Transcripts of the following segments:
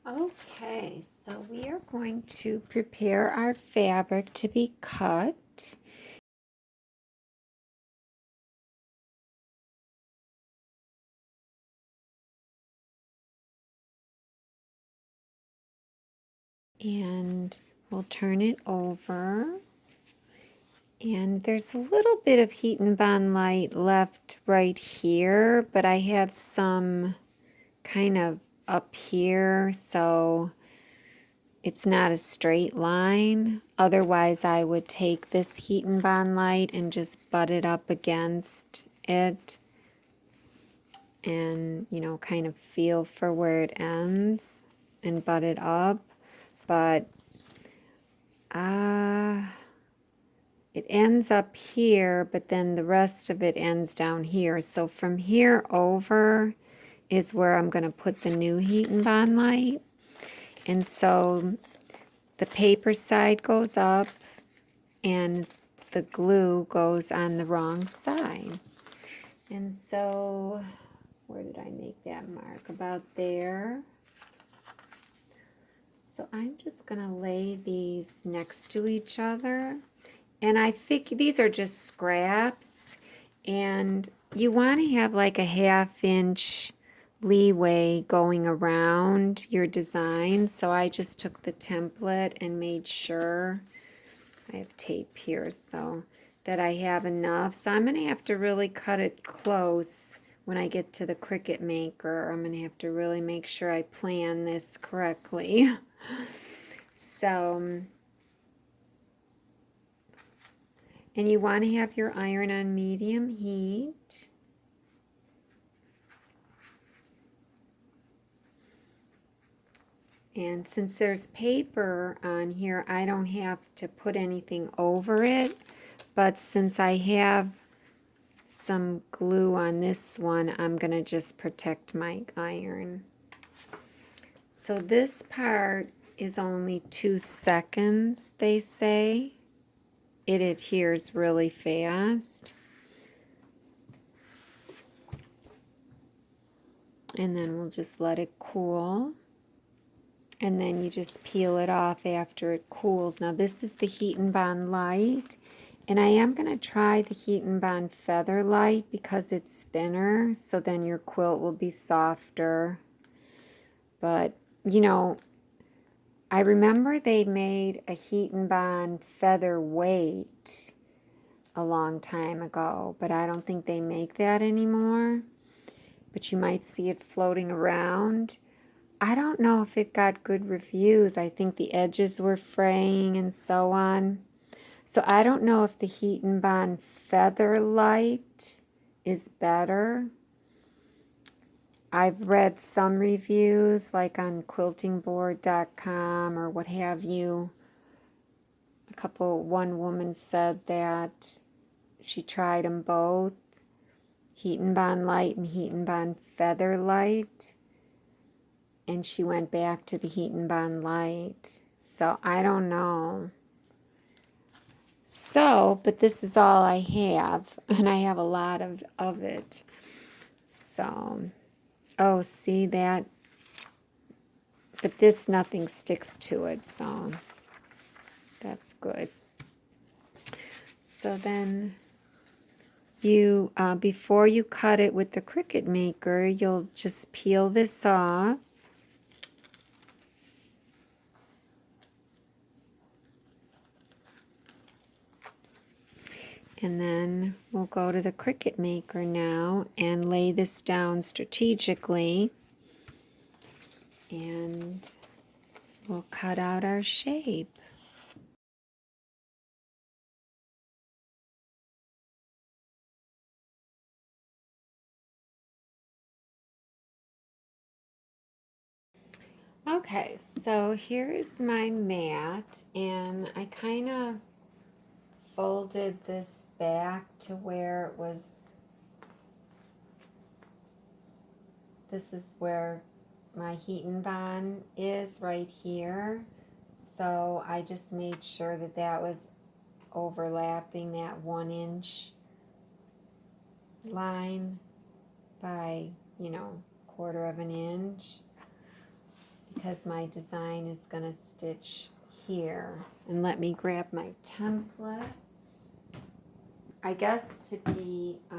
Okay, so we are going to prepare our fabric to be cut. And we'll turn it over. And there's a little bit of heat and bond light left right here, but I have some kind of up here, so it's not a straight line. Otherwise, I would take this heat and bond light and just butt it up against it and, you know, kind of feel for where it ends and butt it up. But it ends up here, but then the rest of it ends down here. So from here over is where I'm going to put the new heat and bond light. And so the paper side goes up and the glue goes on the wrong side. And so, where did I make that mark? About there. So I'm just going to lay these next to each other. And I think these are just scraps. And you want to have like a 1/2 inch leeway going around your design. So I just took the template and made sure, I have tape here, so that I have enough. So I'm going to have to really cut it close when I get to the Cricut Maker. I'm going to have to really make sure I plan this correctly. So, and you want to have your iron on medium heat. And since there's paper on here, I don't have to put anything over it. But since I have some glue on this one, I'm going to just protect my iron. So this part is only 2 seconds, they say. It adheres really fast. And then we'll just let it cool. And then you just peel it off after it cools. Now this is the Heat and Bond Light. And I am going to try the Heat and Bond Feather Light because it's thinner. So then your quilt will be softer. But, you know, I remember they made a Heat and Bond Feather Weight a long time ago. But I don't think they make that anymore. But you might see it floating around. I don't know if it got good reviews. I think the edges were fraying and so on. So I don't know if the Heat and Bond Feather Light is better. I've read some reviews like on quiltingboard.com or what have you. One woman said that she tried them both, Heat and Bond Light and Heat and Bond Feather Light. And she went back to the Heat and Bond Light. So I don't know. So, but this is all I have. And I have a lot of it. So, oh, see that? But this, nothing sticks to it. So, that's good. So then you, before you cut it with the Cricut Maker, you'll just peel this off. And then we'll go to the Cricut Maker now and lay this down strategically. And we'll cut out our shape. Okay, so here's my mat, and I kind of folded this back to where it was. This is where my Heat and Bond is right here. So I just made sure that that was overlapping that 1 inch line by, 1/4 of an inch. because my design is going to stitch here. And let me grab my template. I guess to be a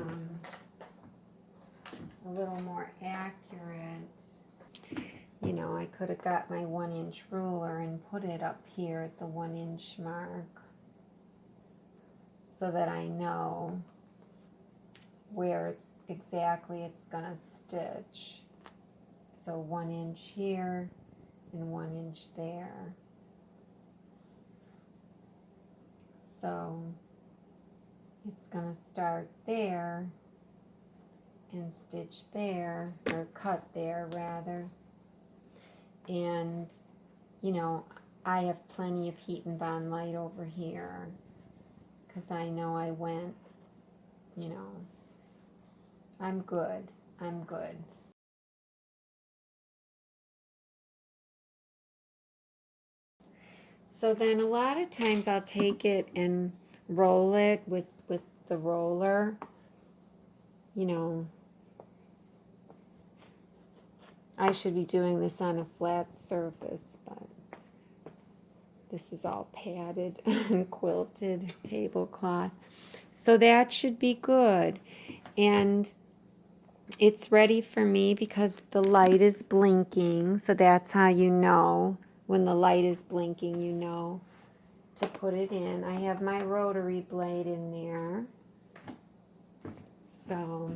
little more accurate, you know, I could have got my 1-inch ruler and put it up here at the 1-inch mark so that I know where it's gonna stitch. So 1 inch here and 1 inch there. So it's gonna start there and stitch there, or cut there rather. And you know, I have plenty of heat and bond light over here because I know I went, you know, I'm good. So then a lot of times I'll take it and roll it with the roller, you know. I should be doing this on a flat surface, but this is all padded and quilted tablecloth. So that should be good. And it's ready for me because the light is blinking. So that's how you know. When the light is blinking, you know to put it in. I have my rotary blade in there. So,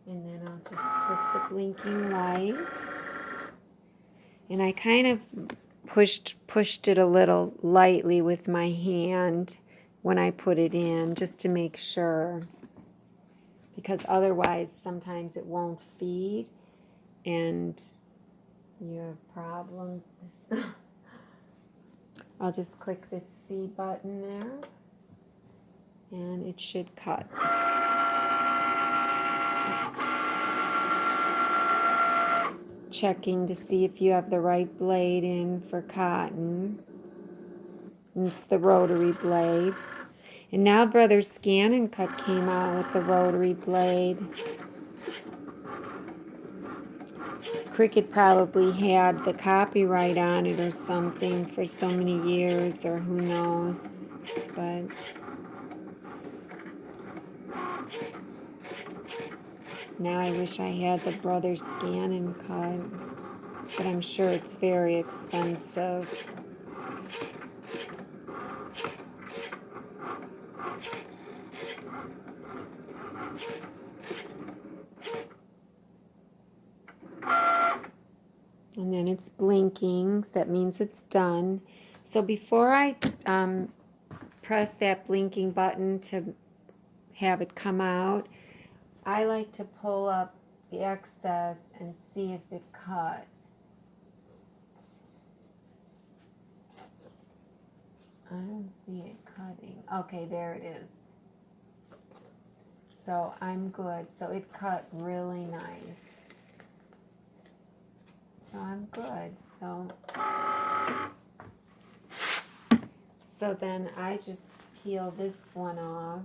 and then I'll just click the blinking light. And I kind of pushed it a little lightly with my hand when I put it in, just to make sure. Because otherwise, sometimes it won't feed and you have problems. I'll just click this C button there and it should cut. Checking to see if you have the right blade in for cotton. And it's the rotary blade. And now Brother Scan and Cut came out with the rotary blade. Cricut probably had the copyright on it or something for so many years, or who knows. But now I wish I had the Brother Scan and Cut, but I'm sure it's very expensive. And then it's blinking, so that means it's done. So before I press that blinking button to have it come out, I like to pull up the excess and see if it cut. I don't see it cutting. Okay, there it is. So I'm good. So it cut really nice. So I'm good. So then I just peel this one off.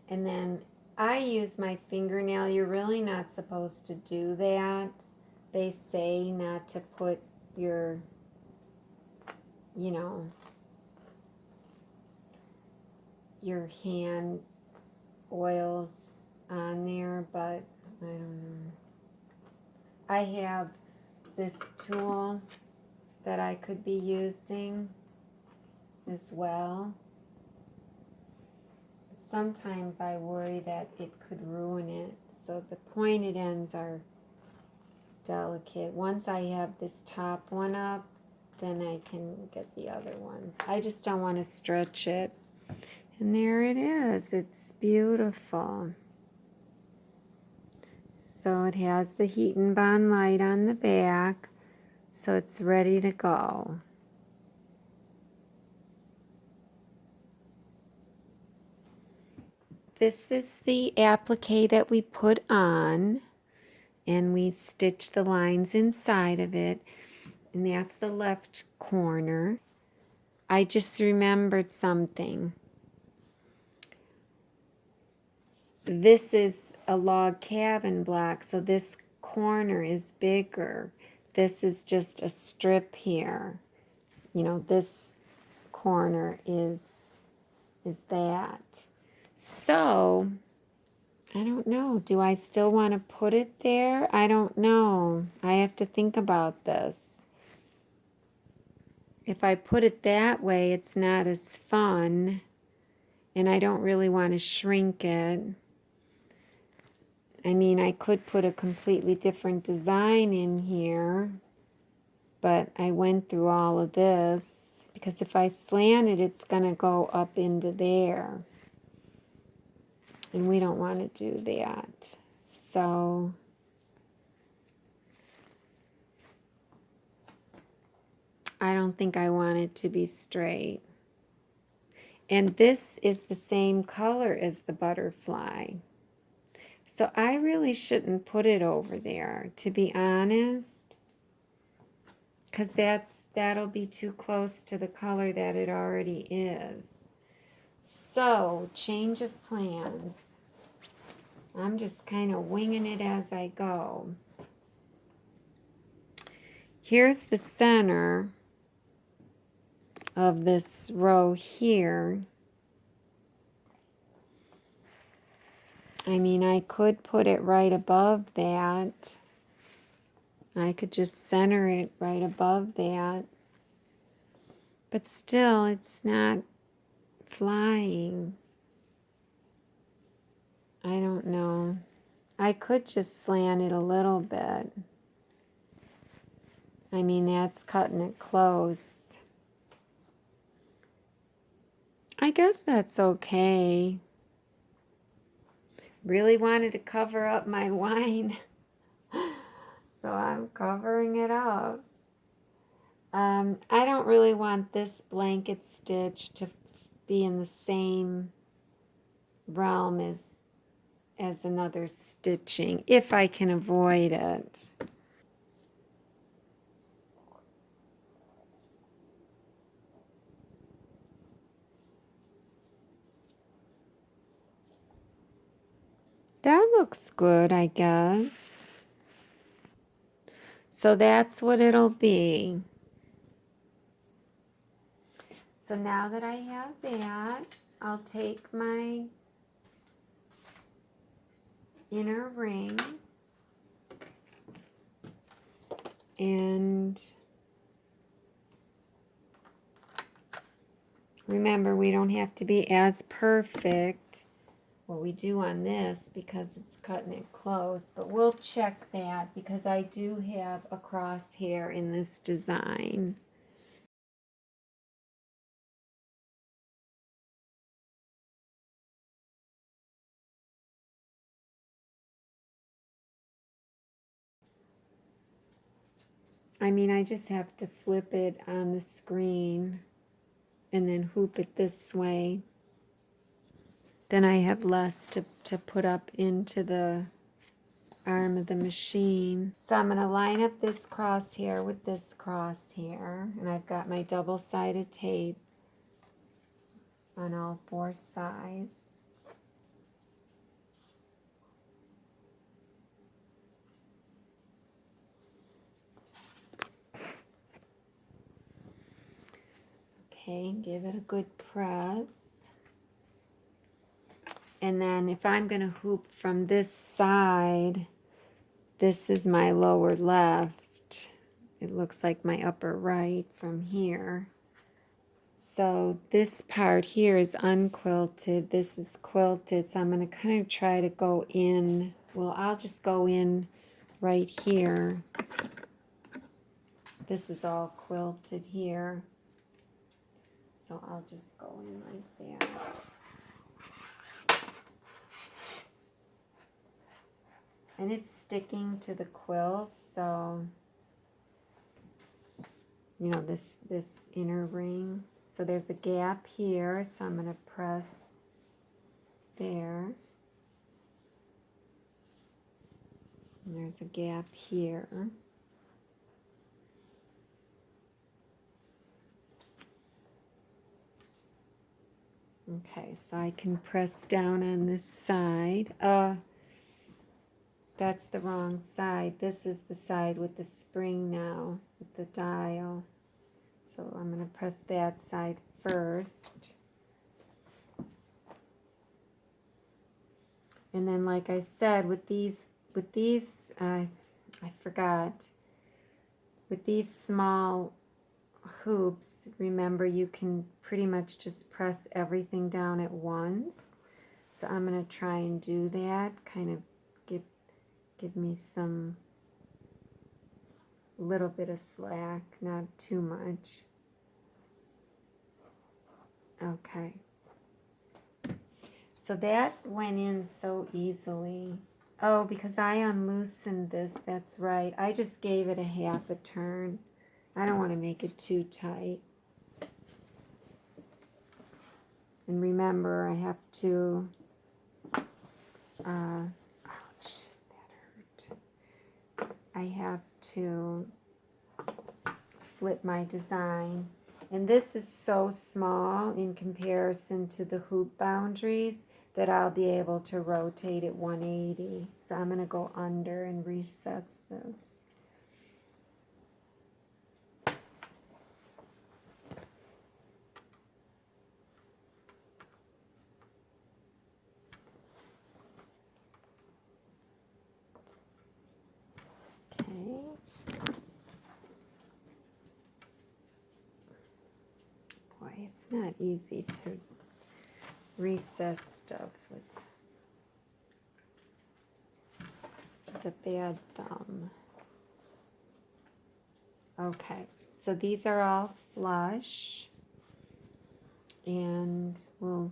And then I use my fingernail. You're really not supposed to do that. They say not to put your, you know, your hand oils on there, but I don't know. I have this tool that I could be using as well. But sometimes I worry that it could ruin it. So the pointed ends are delicate. Once I have this top one up, then I can get the other ones. I just don't want to stretch it. And there it is. It's beautiful. So it has the heat and bond light on the back, so it's ready to go. This is the applique that we put on, and we stitch the lines inside of it, and that's the left corner. I just remembered something. This is a log cabin block, so this corner is bigger. This is just a strip here. You know, this corner is that. So, I don't know. Do I still want to put it there? I don't know. I have to think about this. If I put it that way, it's not as fun, and I don't really want to shrink it. I mean, I could put a completely different design in here, but I went through all of this because if I slant it, it's going to go up into there. And we don't want to do that. So I don't think I want it to be straight. And this is the same color as the butterfly. So I really shouldn't put it over there, to be honest, because that'll be too close to the color that it already is. So, change of plans. I'm just kind of winging it as I go. Here's the center of this row here. I mean, I could put it right above that. I could just center it right above that. But still, it's not flying. I don't know. I could just slant it a little bit. I mean, that's cutting it close. I guess that's okay. Really wanted to cover up my wine, so I'm covering it up. I don't really want this blanket stitch to be in the same realm as another stitching, if I can avoid it. That looks good, I guess. So that's what it'll be. So now that I have that, I'll take my inner ring and remember, we don't have to be as perfect. Well, we do on this because it's cutting it close, but we'll check that because I do have a crosshair in this design. I mean, I just have to flip it on the screen and then hoop it this way. Then I have less to put up into the arm of the machine. So I'm going to line up this crosshair with this crosshair, and I've got my double-sided tape on all four sides. Okay, give it a good press. And then if I'm going to hoop from this side, this is my lower left. It looks like my upper right from here. So this part here is unquilted. This is quilted. So I'm going to kind of try to go in. Well, I'll just go in right here. This is all quilted here. So I'll just go in like that. And it's sticking to the quilt, so you know, this inner ring. So there's a gap here, so I'm going to press there. And there's a gap here. Okay, so I can press down on this side. That's the wrong side. This is the side with the spring now, with the dial. So I'm going to press that side first. And then, like I said, with these, I forgot, with these small hoops, remember you can pretty much just press everything down at once. So I'm going to try and do that, kind of give me some little bit of slack, not too much. Okay. So that went in so easily. Oh, because I unloosened this, that's right. I just gave it a half a turn. I don't want to make it too tight. And remember, I have to, ouch, that hurt. I have to flip my design. And this is so small in comparison to the hoop boundaries that I'll be able to rotate it 180. So I'm going to go under and recess this. Boy, it's not easy to recess stuff with the bad thumb. Okay, so these are all flush, and we'll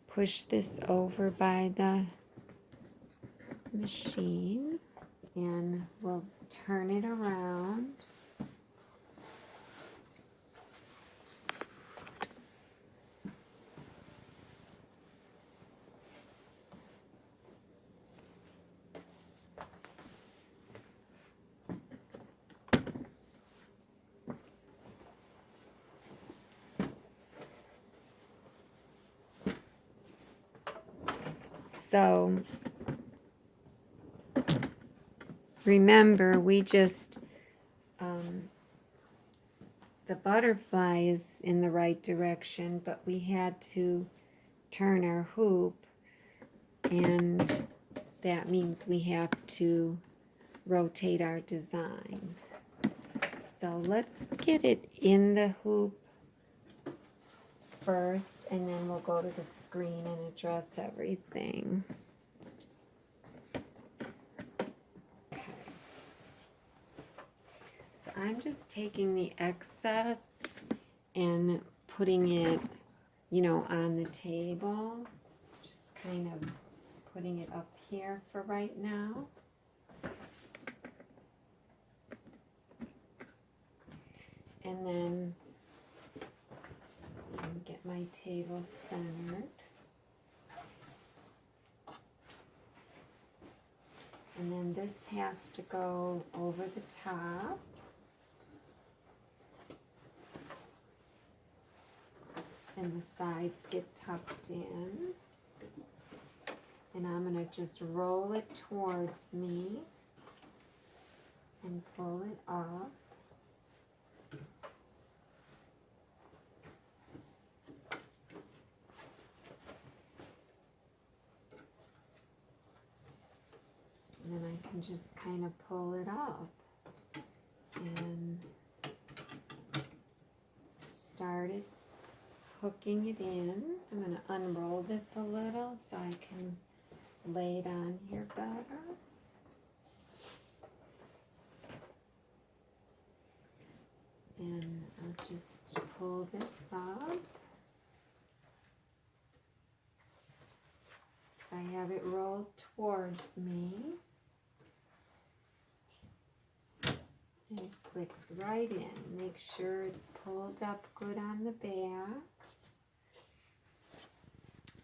push this over by the machine, and we'll turn it around. So remember, we just, the butterfly is in the right direction, but we had to turn our hoop, and that means we have to rotate our design. So let's get it in the hoop first, and then we'll go to the screen and address everything. Okay. So I'm just taking the excess and putting it, you know, on the table. Just kind of putting it up here for right now. And then get my table centered. And then this has to go over the top. And the sides get tucked in. And I'm going to just roll it towards me and pull it up. And then I can just kind of pull it up and start it, hooking it in. I'm going to unroll this a little so I can lay it on here better. And I'll just pull this up. So I have it rolled towards me. And it clicks right in. Make sure it's pulled up good on the back.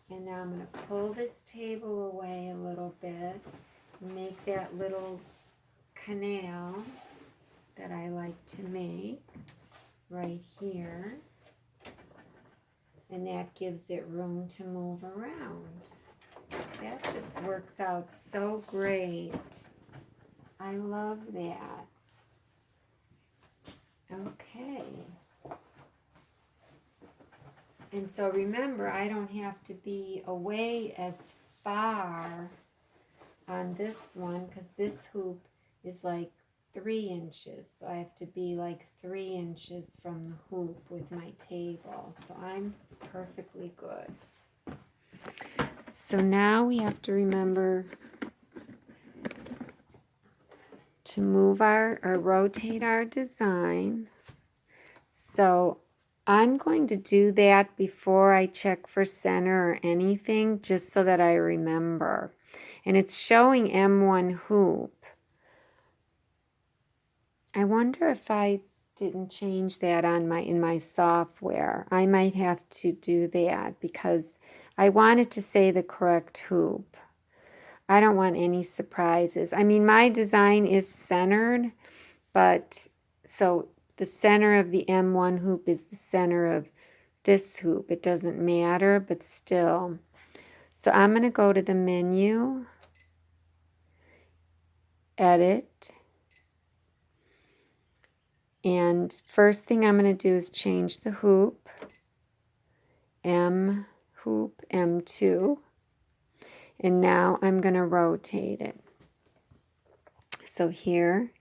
And now I'm going to pull this table away a little bit. Make that little canal that I like to make right here. And that gives it room to move around. That just works out so great. I love that. Okay. And so remember, I don't have to be away as far on this one because this hoop is like 3 inches. So I have to be like 3 inches from the hoop with my table. So I'm perfectly good. So now we have to remember to move or rotate our design. So I'm going to do that before I check for center or anything, just so that I remember. And it's showing M1 hoop. I wonder if I didn't change that on in my software. I might have to do that because I wanted to say the correct hoop. I don't want any surprises. I mean, my design is centered, but so the center of the M1 hoop is the center of this hoop. It doesn't matter, but still. So I'm going to go to the menu, edit, and first thing I'm going to do is change the hoop, M hoop M2, and now I'm going to rotate it. So here,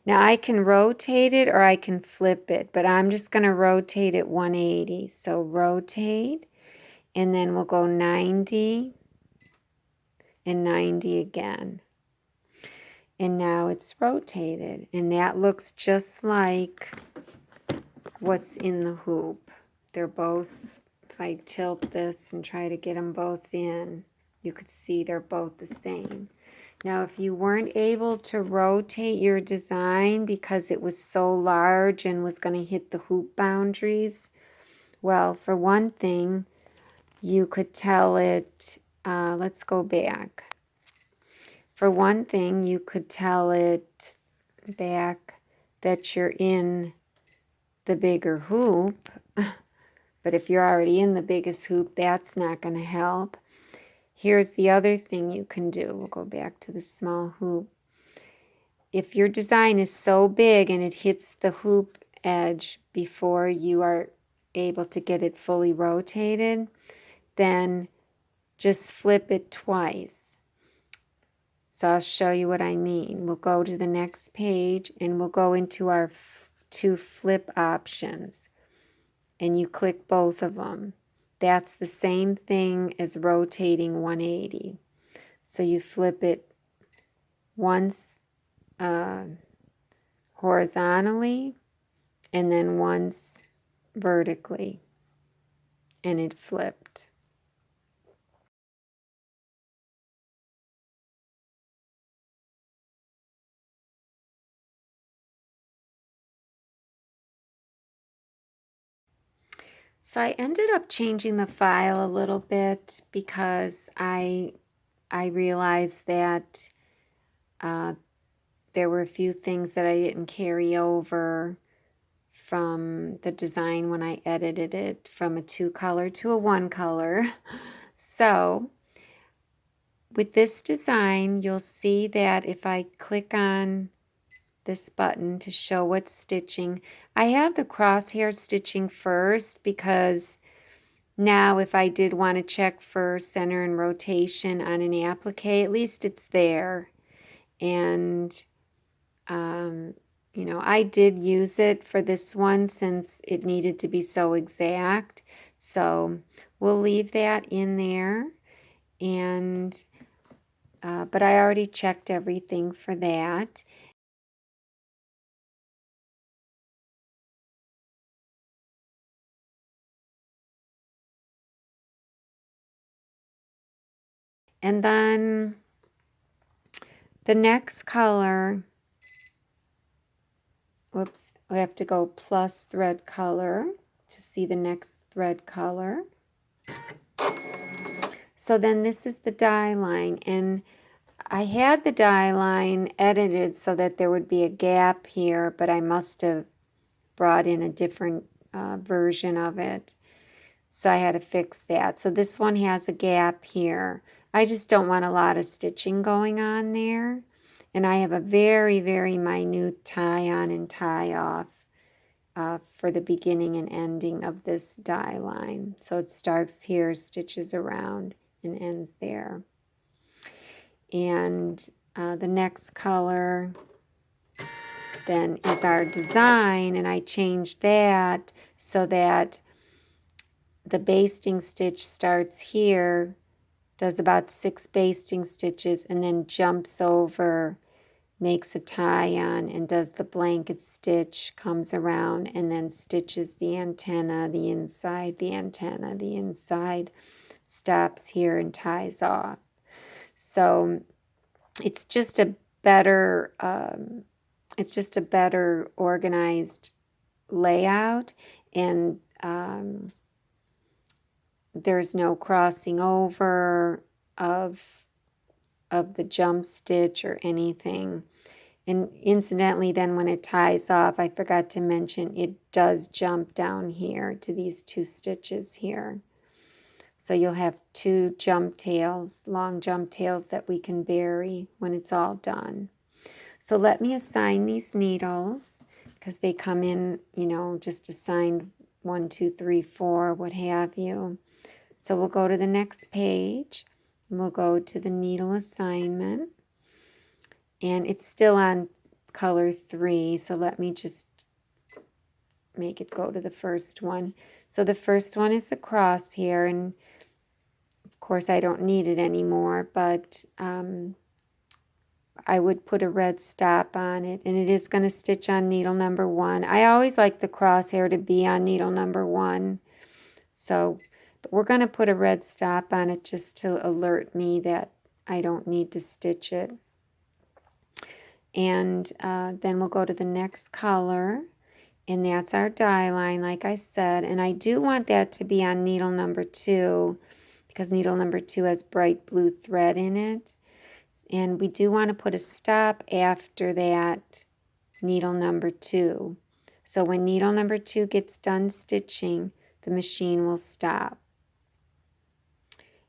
now I can rotate it or I can flip it, but I'm just going to rotate it 180. So rotate, and then we'll go 90 and 90 again. And now it's rotated, and that looks just like what's in the hoop. They're both, if I tilt this and try to get them both in, you could see they're both the same. Now, if you weren't able to rotate your design because it was so large and was going to hit the hoop boundaries, well, for one thing, you could tell it, let's go back. For one thing, you could tell it back that you're in the bigger hoop. But if you're already in the biggest hoop, that's not going to help. Here's the other thing you can do. We'll go back to the small hoop. If your design is so big and it hits the hoop edge before you are able to get it fully rotated, then just flip it twice. So I'll show you what I mean. We'll go to the next page and we'll go into our 2 flip options. And you click both of them. That's the same thing as rotating 180. So you flip it once horizontally and then once vertically, and it flipped. So I ended up changing the file a little bit because I realized that there were a few things that I didn't carry over from the design when I edited it from a 2-color to a 1-color. So with this design, you'll see that if I click on this button to show what's stitching, I have the crosshair stitching first because now if I did want to check for center and rotation on an applique, at least it's there. And you know, I did use it for this one since it needed to be so exact. So we'll leave that in there. And but I already checked everything for that. And then the next color, whoops, we have to go plus thread color to see the next thread color. So then this is the die line, and I had the die line edited so that there would be a gap here, but I must have brought in a different version of it. So I had to fix that. So this one has a gap here, I just don't want a lot of stitching going on there. And I have a very, very minute tie on and tie off for the beginning and ending of this die line. So it starts here, stitches around, and ends there. And the next color then is our design, and I changed that so that the basting stitch starts here, does about 6 basting stitches, and then jumps over, makes a tie on, and does the blanket stitch, comes around, and then stitches the antenna, the antenna, the inside, stops here and ties off. So it's just a better organized layout, and there's no crossing over of the jump stitch or anything. And incidentally, then when it ties off, I forgot to mention, it does jump down here to these 2 stitches here. So you'll have 2 jump tails, long jump tails that we can bury when it's all done. So let me assign these needles, because they come in, you know, just assigned 1, 2, 3, 4, what have you. So we'll go to the next page, and we'll go to the needle assignment. And it's still on color 3, so let me just make it go to the first one. So the first one is the crosshair, and of course I don't need it anymore, but I would put a red stop on it, and it is going to stitch on needle number 1. I always like the crosshair to be on needle number 1, so but we're going to put a red stop on it just to alert me that I don't need to stitch it. And then we'll go to the next color, and that's our die line, like I said. And I do want that to be on needle number 2, because needle number 2 has bright blue thread in it. And we do want to put a stop after that needle number 2. So when needle number 2 gets done stitching, the machine will stop.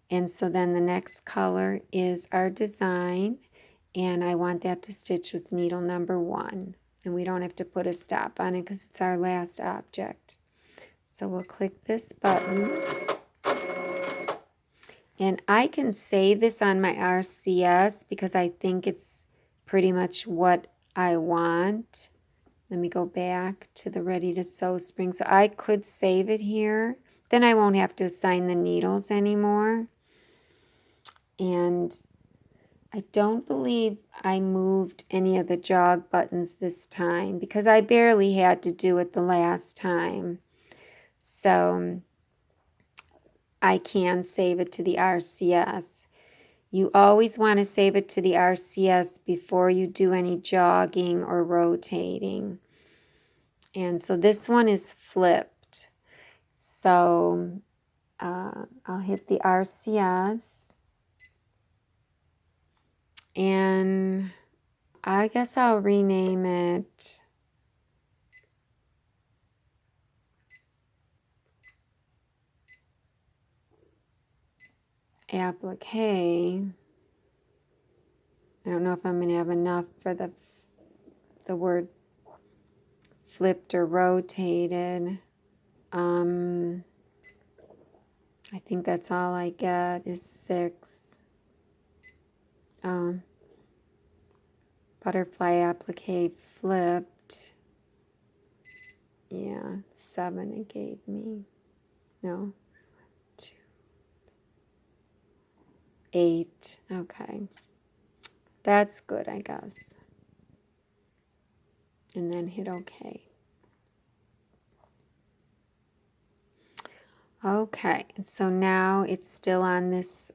And so then the next color is our design, and I want that to stitch with needle number 1. And we don't have to put a stop on it because it's our last object. So we'll click this button. And I can save this on my RCS because I think it's pretty much what I want. Let me go back to the Ready to Sew Spring. So I could save it here. Then I won't have to assign the needles anymore. And I don't believe I moved any of the jog buttons this time because I barely had to do it the last time. So I can save it to the RCS. You always want to save it to the RCS before you do any jogging or rotating. And so this one is flipped. So I'll hit the RCS. And I guess I'll rename it Applique. I don't know if I'm going to have enough for the word flipped or rotated. I think that's all I get is 6. Butterfly applique flipped. Yeah, 7 it gave me. No. 2. 8. Okay. That's good, I guess. And then hit OK. Okay, so now it's still on this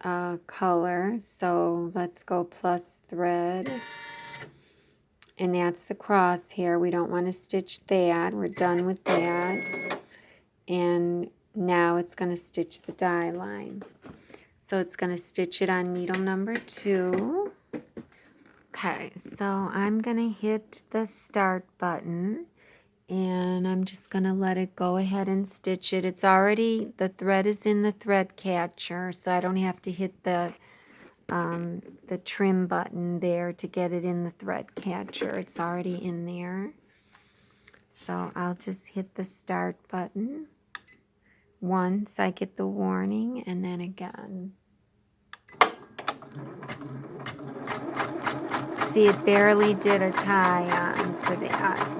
color. So let's go plus thread. And that's the crosshair. We don't want to stitch that. We're done with that. And now it's going to stitch the die line. So it's going to stitch it on needle number 2. Okay, so I'm going to hit the start button. And I'm just going to let it go ahead and stitch it. It's already, the thread is in the thread catcher, so I don't have to hit the the trim button there to get it in the thread catcher. It's already in there. So I'll just hit the start button once I get the warning, and then again. See, it barely did a tie on for that.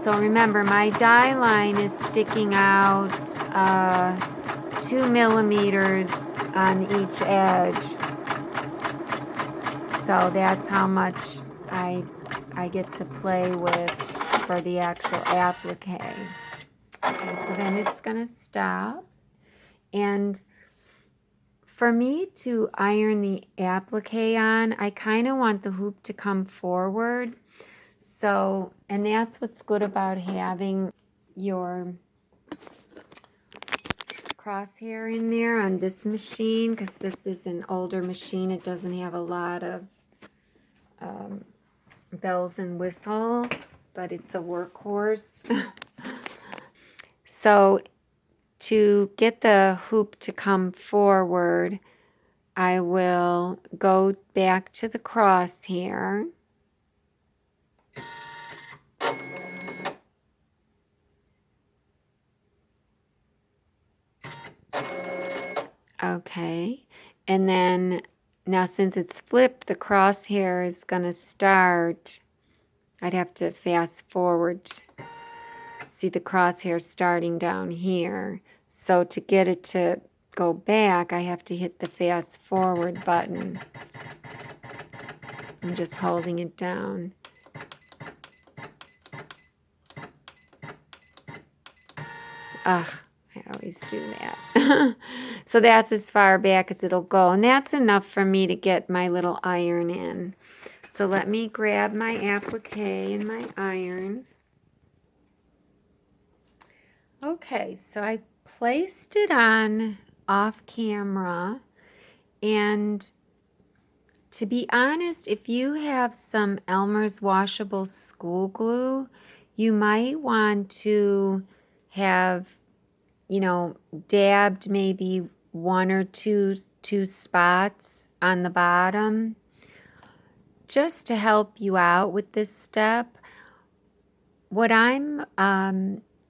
So remember, my die line is sticking out 2 millimeters on each edge. So that's how much I get to play with for the actual applique. Okay, so then it's going to stop. And for me to iron the applique on, I kind of want the hoop to come forward. So, and that's what's good about having your crosshair in there on this machine, because this is an older machine. It doesn't have a lot of bells and whistles, but it's a workhorse. So to get the hoop to come forward, I will go back to the crosshair. Okay, and then now since it's flipped, the crosshair is going to start. I'd have to fast forward. See the crosshair starting down here. So to get it to go back, I have to hit the fast forward button. I'm just holding it down. Ugh, I always do that. So that's as far back as it'll go. And that's enough for me to get my little iron in. So let me grab my applique and my iron. Okay, so I placed it on off camera. And to be honest, if you have some Elmer's washable school glue, you might want to have, you know, dabbed maybe one or two spots on the bottom just to help you out with this step. What I'm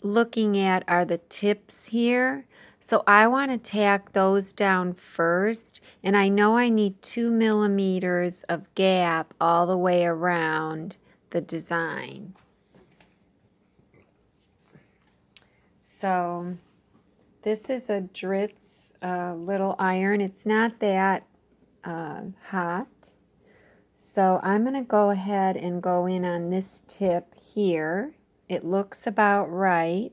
looking at are the tips here. So I want to tack those down first, and I know I need 2 millimeters of gap all the way around the design. So this is a Dritz little iron. It's not that hot. So I'm going to go ahead and go in on this tip here. It looks about right.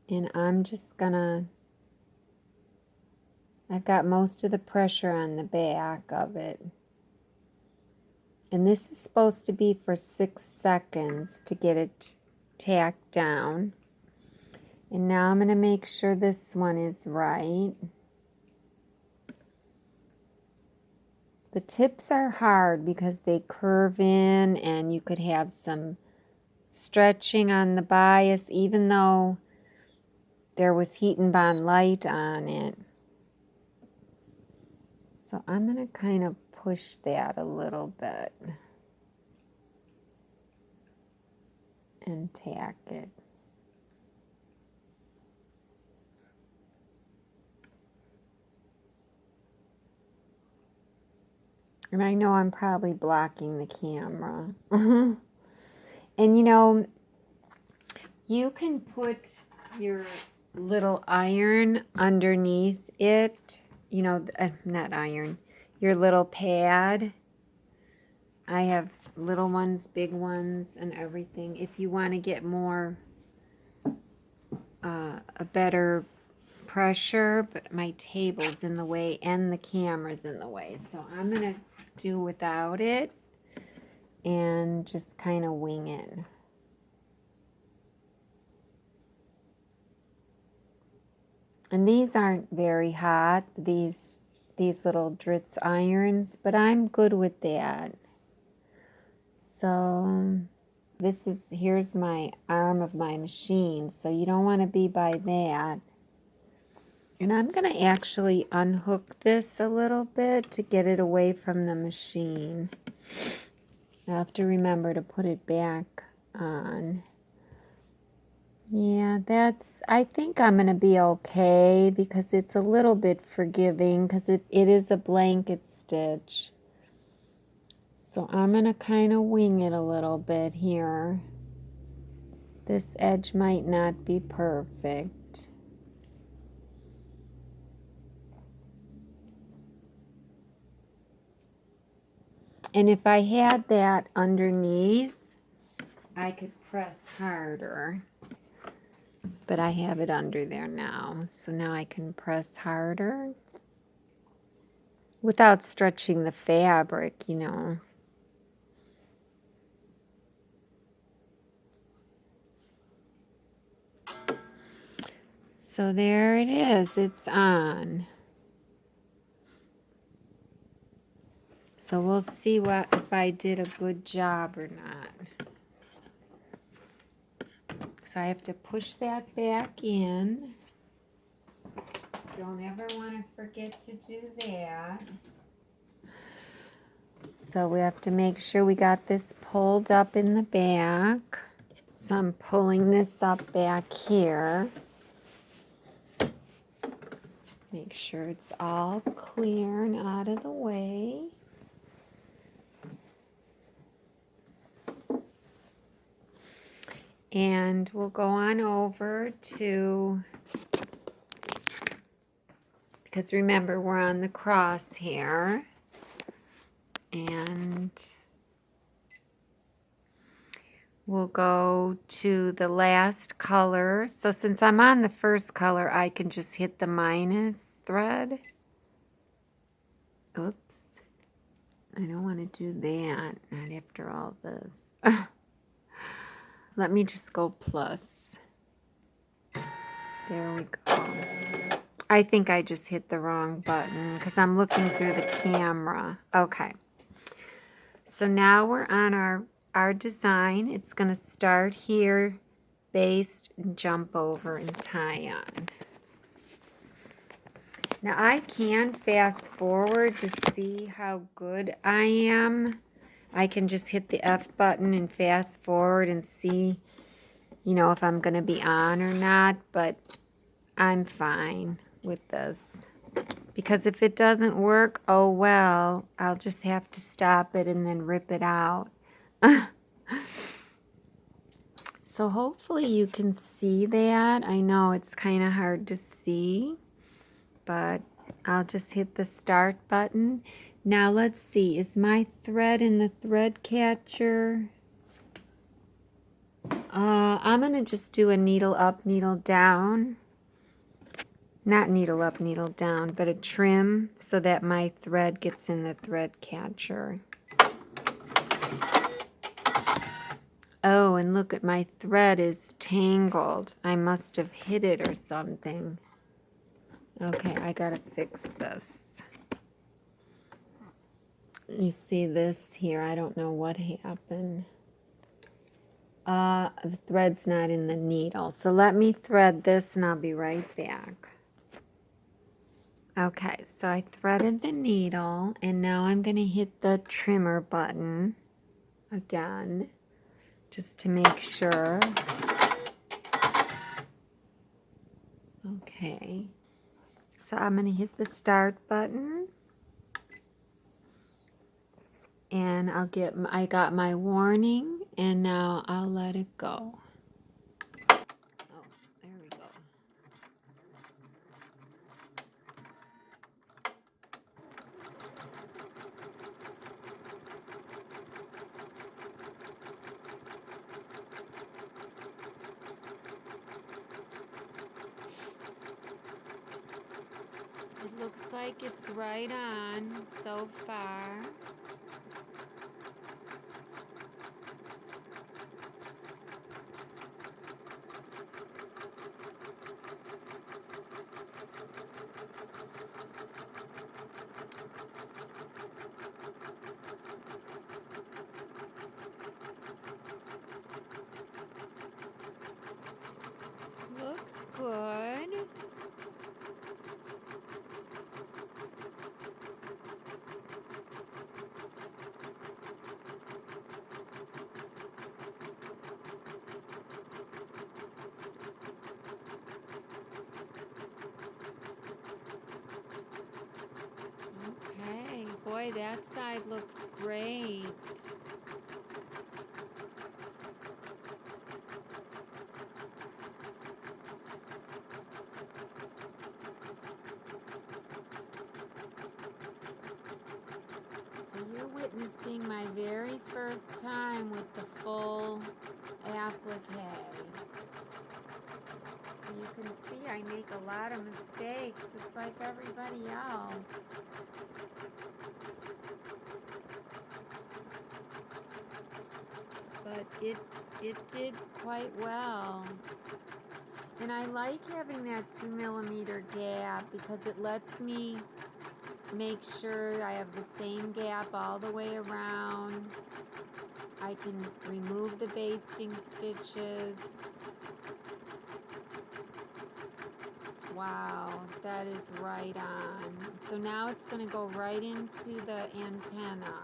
And I'm just going to, I've got most of the pressure on the back of it. And this is supposed to be for 6 seconds to get it tacked down. And now I'm going to make sure this one is right. The tips are hard because they curve in and you could have some stretching on the bias even though there was Heat and Bond light on it. So I'm going to kind of push that a little bit and tack it. And I know I'm probably blocking the camera. And you know, you can put your little iron underneath it. You know, not iron, your little pad. I have little ones, big ones, and everything. If you want to get more, a better pressure, but my table's in the way and the camera's in the way. So I'm going to do without it and just kind of wing it. And these aren't very hot, these little Dritz irons, but I'm good with that. So here's my arm of my machine, so you don't want to be by that. And I'm going to actually unhook this a little bit to get it away from the machine. I have to remember to put it back on. Yeah, I think I'm going to be okay because it's a little bit forgiving because it is a blanket stitch. So I'm going to kind of wing it a little bit here. This edge might not be perfect. And if I had that underneath, I could press harder. But I have it under there now, so now I can press harder without stretching the fabric, you know. So there it is, it's on. So we'll see if I did a good job or not. So I have to push that back in. Don't ever want to forget to do that. So we have to make sure we got this pulled up in the back. So I'm pulling this up back here. Make sure it's all clear and out of the way. And we'll go on over to, because remember we're on the cross here, and we'll go to the last color. So since I'm on the first color, I can just hit the minus thread. Oops. I don't want to do that, not after all this. Let me just go plus. There we go. I think I just hit the wrong button because I'm looking through the camera. Okay. So now we're on our design. It's going to start here, baste, and jump over and tie on. Now I can fast forward to see how good I am. I can just hit the F button and fast forward and see, you know, if I'm going to be on or not, but I'm fine with this. Because if it doesn't work, oh well, I'll just have to stop it and then rip it out. So hopefully you can see that. I know it's kind of hard to see, but I'll just hit the start button. Now let's see, is my thread in the thread catcher? I'm going to just do a needle up, needle down. Not needle up, needle down, but a trim so that my thread gets in the thread catcher. Oh, and look at my thread is tangled. I must have hit it or something. Okay, I gotta fix this. You see this here, I don't know what happened. The thread's not in the needle. So let me thread this and I'll be right back. Okay, so I threaded the needle and now I'm going to hit the trimmer button again just to make sure. Okay, so I'm going to hit the start button and I got my warning and now I'll let it go. Oh, there we go. It looks like it's right on so far. Boy, that side looks great. So you're witnessing my very first time with the full applique. So you can see I make a lot of mistakes just like everybody else. But it did quite well. And I like having that 2mm gap because it lets me make sure I have the same gap all the way around. I can remove the basting stitches. Wow, that is right on. So now it's going to go right into the antenna.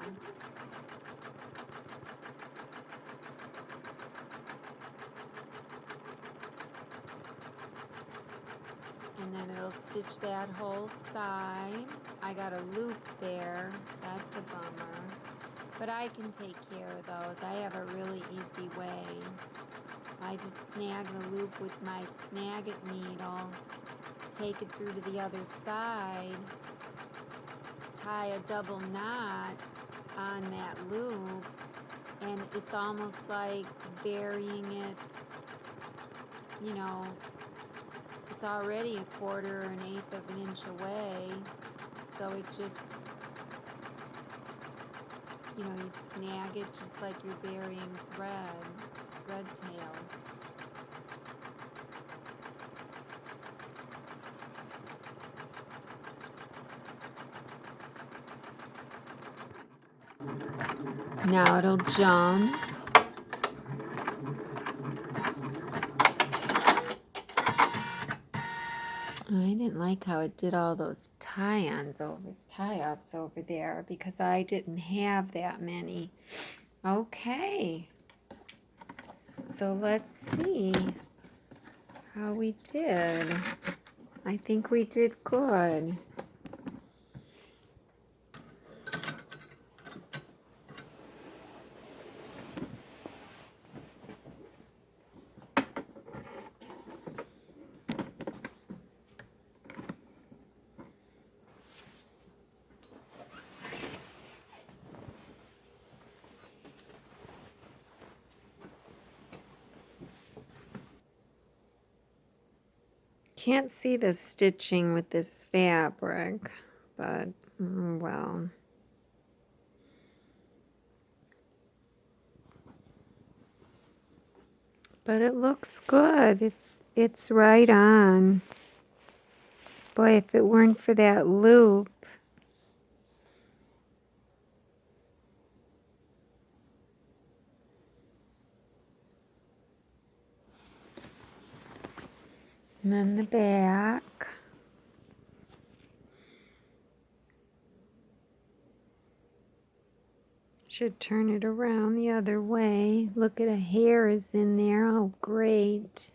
And then it'll stitch that whole side. I got a loop there. That's a bummer. But I can take care of those. I have a really easy way. I just snag the loop with my snag it needle, take it through to the other side, tie a double knot on that loop, and it's almost like burying it, you know, it's already a 1/4 or an 1/8 of an inch away, so it just, you know, you snag it just like you're burying thread tails. Now it'll jump. I didn't like how it did all those tie-offs over there because I didn't have that many. Okay, so let's see how we did. I think we did good. Can't see the stitching with this fabric, but well. But it looks good. It's right on. Boy, if it weren't for that loop. And then the back. Should turn it around the other way. Look at a hair is in there. Oh, great.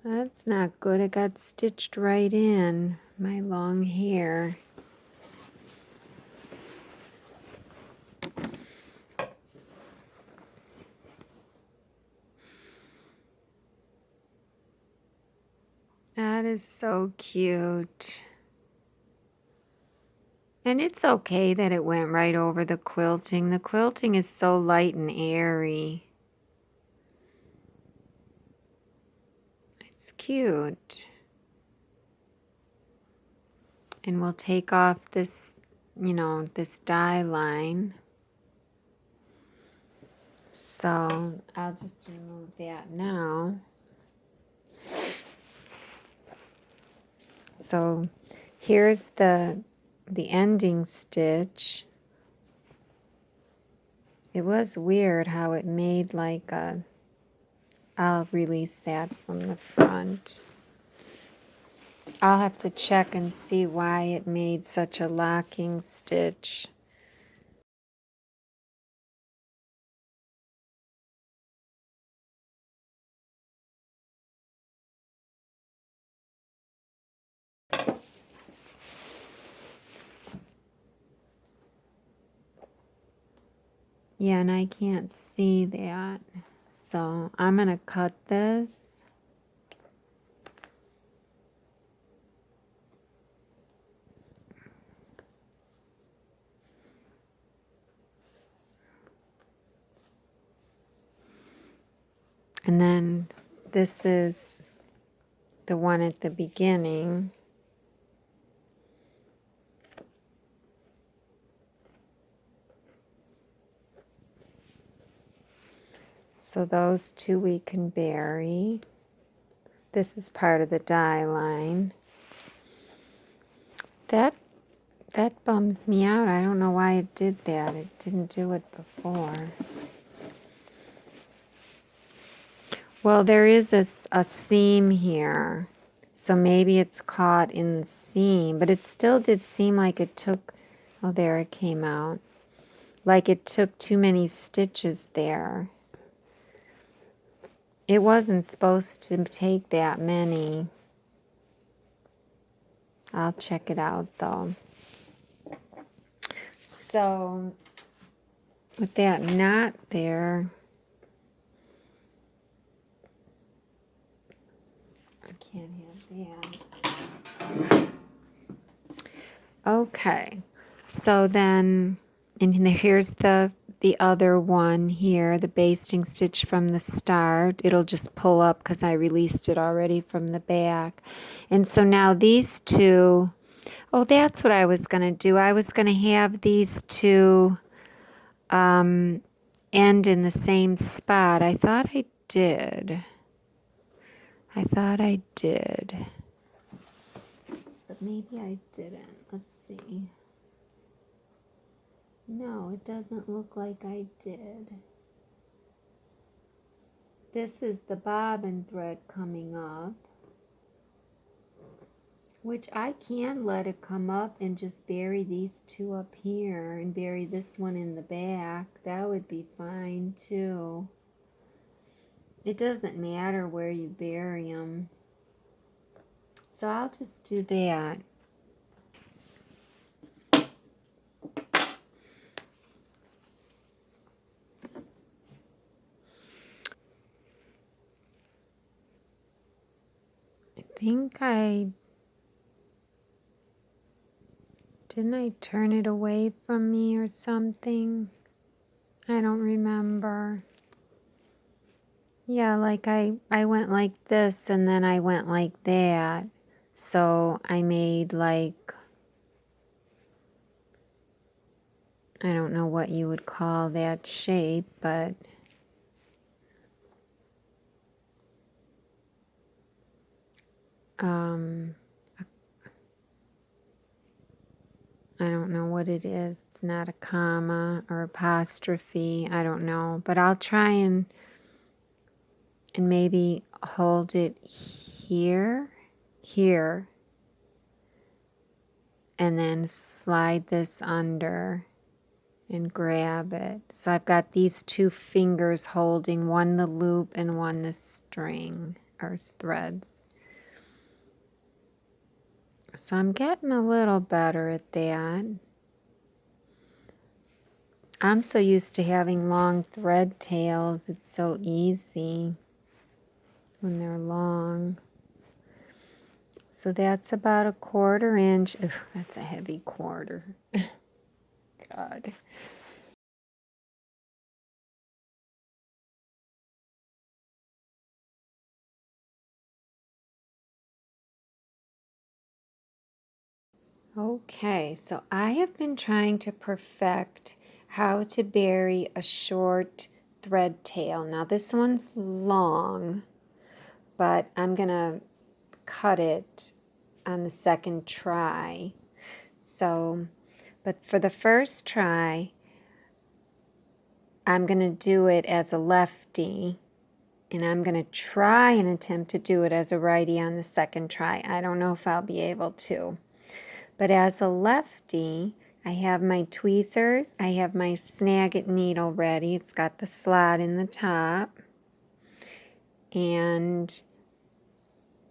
That's not good. It got stitched right in. My long hair. That is so cute. And it's okay that it went right over the quilting. The quilting is so light and airy. It's cute. And we'll take off this, you know, this die line. So I'll just remove that now. So here's the ending stitch. It was weird how it made like a, I'll release that from the front. I'll have to check and see why it made such a locking stitch. Yeah, and I can't see that. So I'm going to cut this. And then this is the one at the beginning. So those two we can bury. This is part of the die line. That bums me out. I don't know why it did that. It didn't do it before. Well, there is a seam here. So maybe it's caught in the seam, but it still did seem like it took, oh, there it came out. Like it took too many stitches there. It wasn't supposed to take that many. I'll check it out though. So with that knot there, I can't have that. Okay, so then, and here's the other one here, the basting stitch from the start. It'll just pull up because I released it already from the back. And so now these two, oh, that's what I was going to do. I was going to have these two end in the same spot. I thought I did. But maybe I didn't. Let's see. No, it doesn't look like I did. This is the bobbin thread coming up, which I can let it come up and just bury these two up here and bury this one in the back. That would be fine too. It doesn't matter where you bury them. So I'll just do that. Didn't I turn it away from me or something? I don't remember. Yeah, like I went like this and then I went like that. So I made like, I don't know what you would call that shape, but I don't know what it is. It's not a comma or apostrophe. I don't know, but I'll try and maybe hold it here, and then slide this under and grab it. So I've got these two fingers holding one the loop and one the string or threads. So I'm getting a little better at that. I'm so used to having long thread tails. It's so easy when they're long. So that's about a 1/4 inch. Ugh, that's a heavy quarter. God. Okay, so I have been trying to perfect how to bury a short thread tail. Now this one's long, but I'm gonna cut it on the second try. So, but for the first try, I'm gonna do it as a lefty, and I'm gonna try and attempt to do it as a righty on the second try. I don't know if I'll be able to. But as a lefty, I have my tweezers, I have my snag it needle ready. It's got the slot in the top. And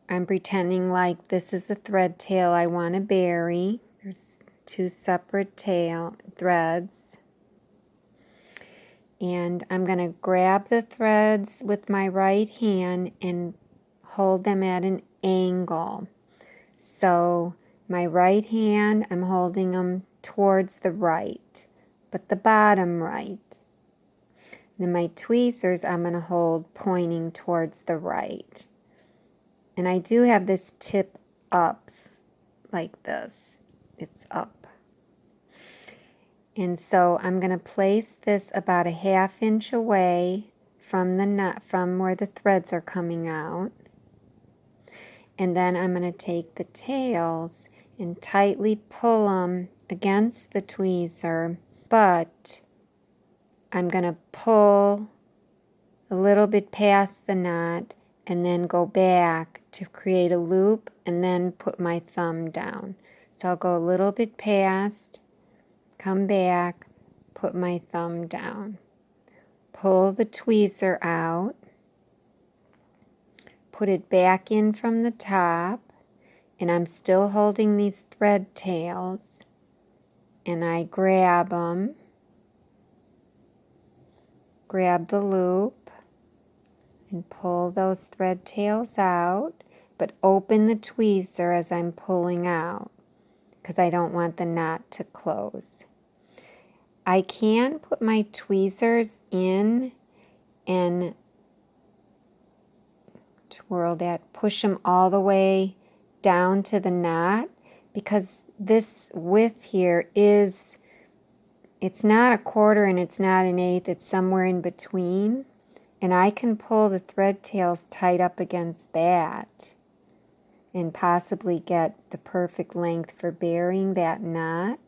I'm pretending like this is a thread tail I want to bury. There's two separate tail threads. And I'm going to grab the threads with my right hand and hold them at an angle. So my right hand, I'm holding them towards the right, but the bottom right. Then my tweezers, I'm going to hold pointing towards the right. And I do have this tip up like this. It's up. And so I'm going to place this about a 1/2 inch away from the nut, from where the threads are coming out. And then I'm going to take the tails and tightly pull them against the tweezer, but I'm going to pull a little bit past the knot and then go back to create a loop and then put my thumb down. So I'll go a little bit past, come back, put my thumb down, pull the tweezer out, put it back in from the top, and I'm still holding these thread tails, and I grab them, grab the loop, and pull those thread tails out, but open the tweezer as I'm pulling out, because I don't want the knot to close. I can put my tweezers in and twirl that, push them all the way down to the knot, because this width here is, it's not a 1/4 and it's not an 1/8, it's somewhere in between, and I can pull the thread tails tight up against that and possibly get the perfect length for burying that knot.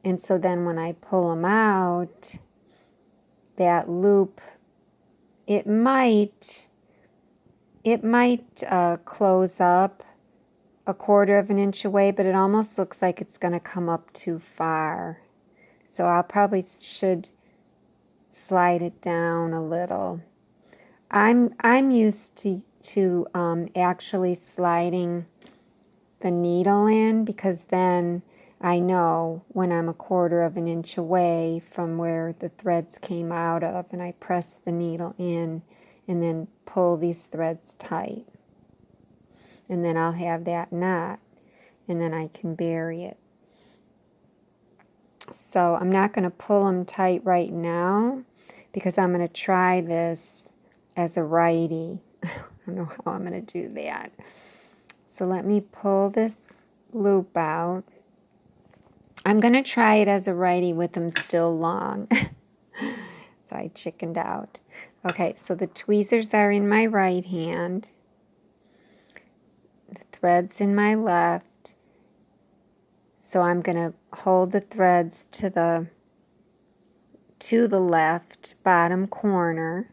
And so then when I pull them out, that loop, it might close up a 1/4 inch away, but it almost looks like it's going to come up too far. So I'll probably should slide it down a little. I'm used to actually sliding the needle in, because then I know when I'm a 1/4 inch away from where the threads came out of, and I press the needle in and then pull these threads tight. And then I'll have that knot, and then I can bury it. So I'm not going to pull them tight right now, because I'm going to try this as a righty. I don't know how I'm going to do that. So let me pull this loop out. I'm going to try it as a righty with them still long. So I chickened out. Okay, so the tweezers are in my right hand. The thread's in my left. So I'm going to hold the threads to the left bottom corner.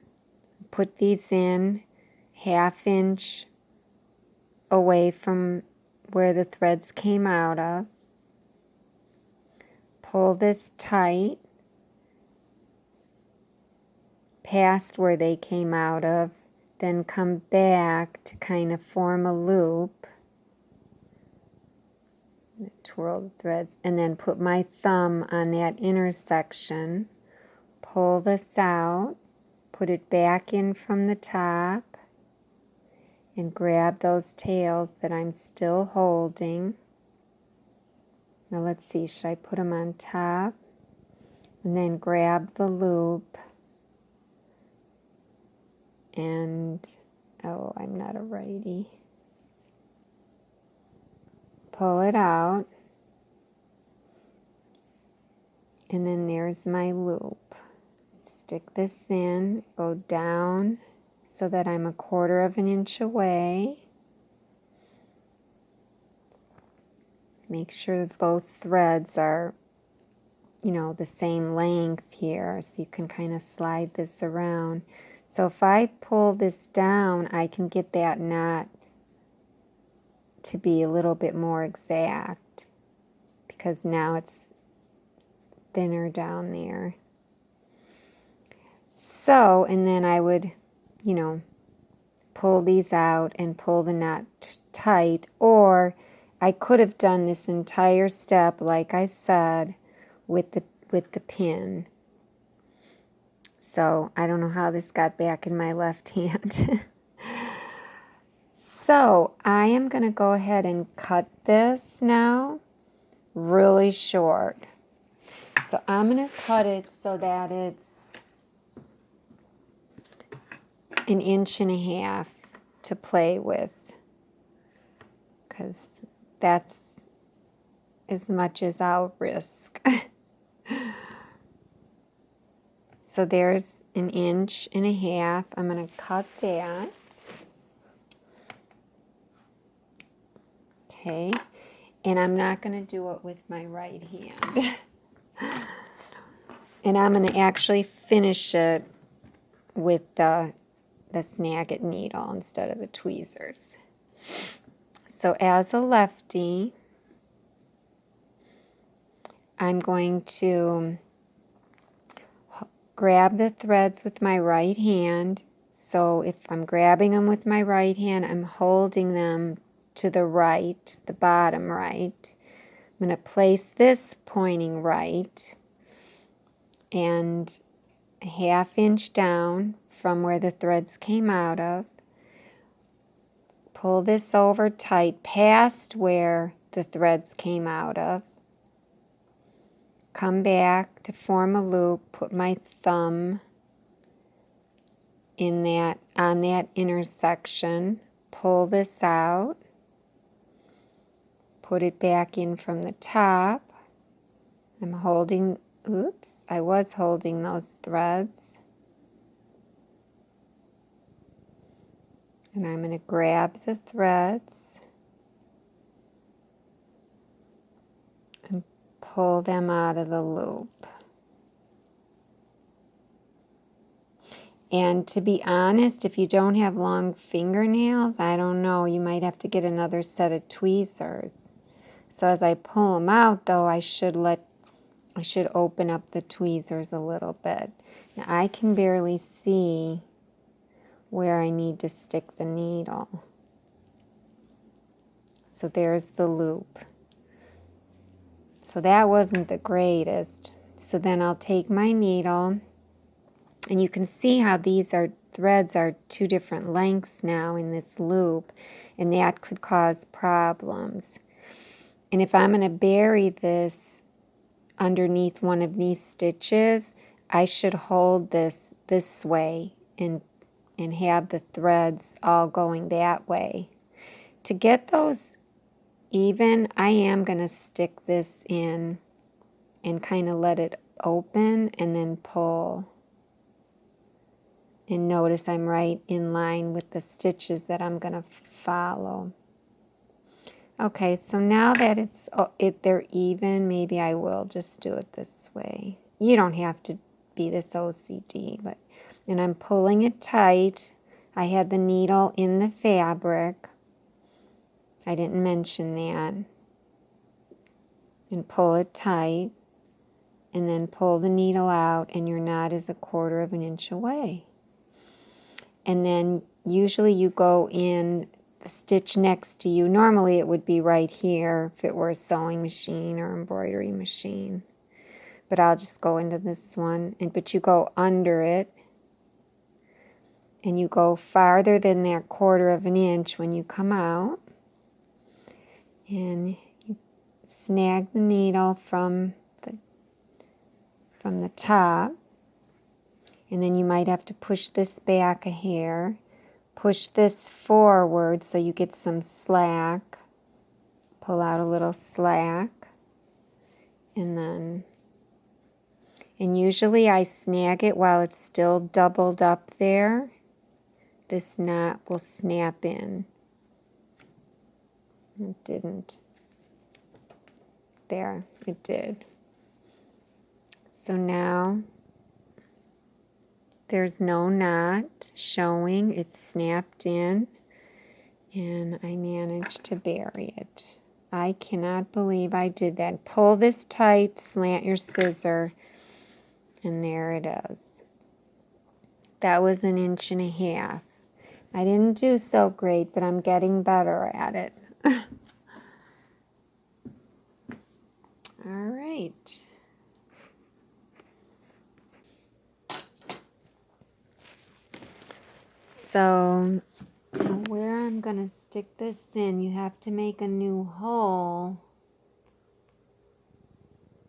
Put these in 1/2 inch away from where the threads came out of. Pull this tight past where they came out of, then come back to kind of form a loop. Twirl the threads, and then put my thumb on that intersection. Pull this out, put it back in from the top, and grab those tails that I'm still holding. Now let's see, should I put them on top? And then grab the loop. And, oh, I'm not a righty. Pull it out. And then there's my loop. Stick this in, go down so that I'm a 1/4 inch away. Make sure both threads are, the same length here, so you can kind of slide this around. So if I pull this down, I can get that knot to be a little bit more exact, because now it's thinner down there. So, and then I would, pull these out and pull the knot tight, or I could have done this entire step, like I said, with the pin. So I don't know how this got back in my left hand. So I am going to go ahead and cut this now really short. So I'm going to cut it so that it's 1.5 inches to play with, because that's as much as I'll risk. So there's 1.5 inches. I'm going to cut that. Okay, and I'm not going to do it with my right hand. And I'm going to actually finish it with the snag it needle instead of the tweezers. So as a lefty, I'm going to grab the threads with my right hand. So if I'm grabbing them with my right hand, I'm holding them to the right, the bottom right. I'm going to place this pointing right and 1/2 inch down from where the threads came out of. Pull this over tight past where the threads came out of. Come back to form a loop, put my thumb in that, on that intersection, pull this out, put it back in from the top. I'm holding, oops, I was holding those threads. And I'm going to grab the threads and pull them out of the loop. And to be honest, if you don't have long fingernails, I don't know, you might have to get another set of tweezers. So as I pull them out, though, I should open up the tweezers a little bit. Now I can barely see where I need to stick the needle. So there's the loop. So that wasn't the greatest. So then I'll take my needle, and you can see how these threads are 2 different lengths now in this loop, and that could cause problems. And if I'm going to bury this underneath one of these stitches, I should hold this way and have the threads all going that way. To get those even, I am going to stick this in and kind of let it open and then pull. And notice I'm right in line with the stitches that I'm going to follow. Okay, so now that they're even, maybe I will just do it this way. You don't have to be this OCD, and I'm pulling it tight. I had the needle in the fabric. I didn't mention that. And pull it tight, and then pull the needle out, and your knot is 1/4 inch away. And then usually you go in the stitch next to you. Normally it would be right here if it were a sewing machine or embroidery machine. But I'll just go into this one. But you go under it. And you go farther than that 1/4 inch when you come out. And you snag the needle from the top. And then you might have to push this back a hair. Push this forward so you get some slack. Pull out a little slack. And usually I snag it while it's still doubled up there. This knot will snap in. It didn't. There, it did. So now there's no knot showing. It's snapped in, and I managed to bury it. I cannot believe I did that. Pull this tight, slant your scissor, and there it is. That was 1.5 inches. I didn't do so great, but I'm getting better at it. All right. so where I'm going to stick this in, you have to make a new hole.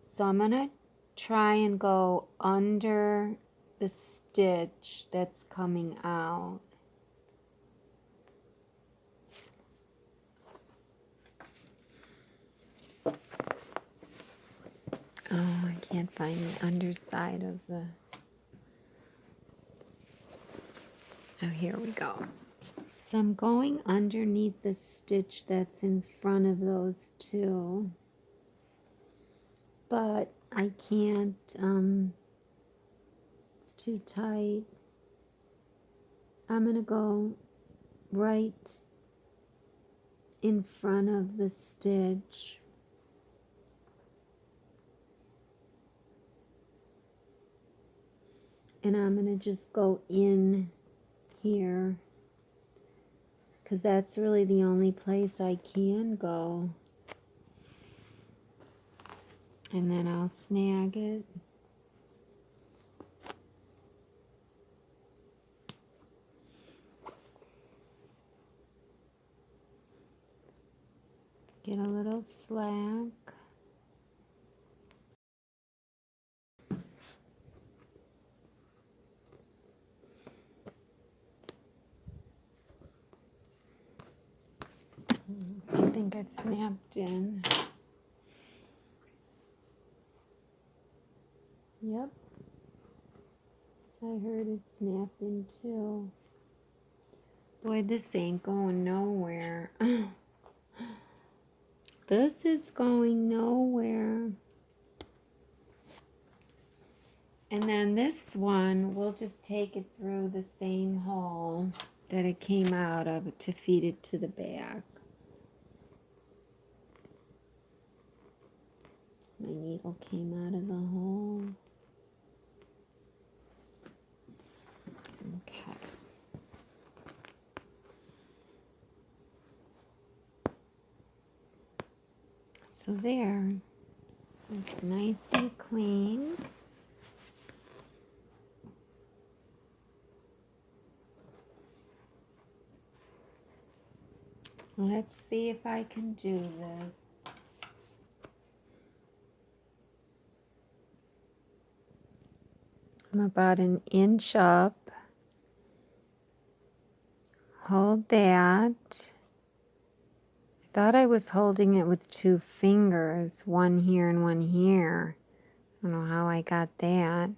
So I'm going to try and go under the stitch that's coming out. Oh, I can't find the underside of the... Oh, here we go. So I'm going underneath the stitch that's in front of those two. But I can't, it's too tight. I'm going to go right in front of the stitch. And I'm going to just go in here, because that's really the only place I can go. And then I'll snag it. Get a little slack. I think it snapped in. Yep. I heard it snap in too. Boy, this ain't going nowhere. This is going nowhere. And then this one, we'll just take it through the same hole that it came out of to feed it to the back. My needle came out of the hole. Okay. So there, it's nice and clean. Let's see if I can do this. I'm about an inch up. Hold that. I thought I was holding it with 2 fingers, one here and one here. I don't know how I got that.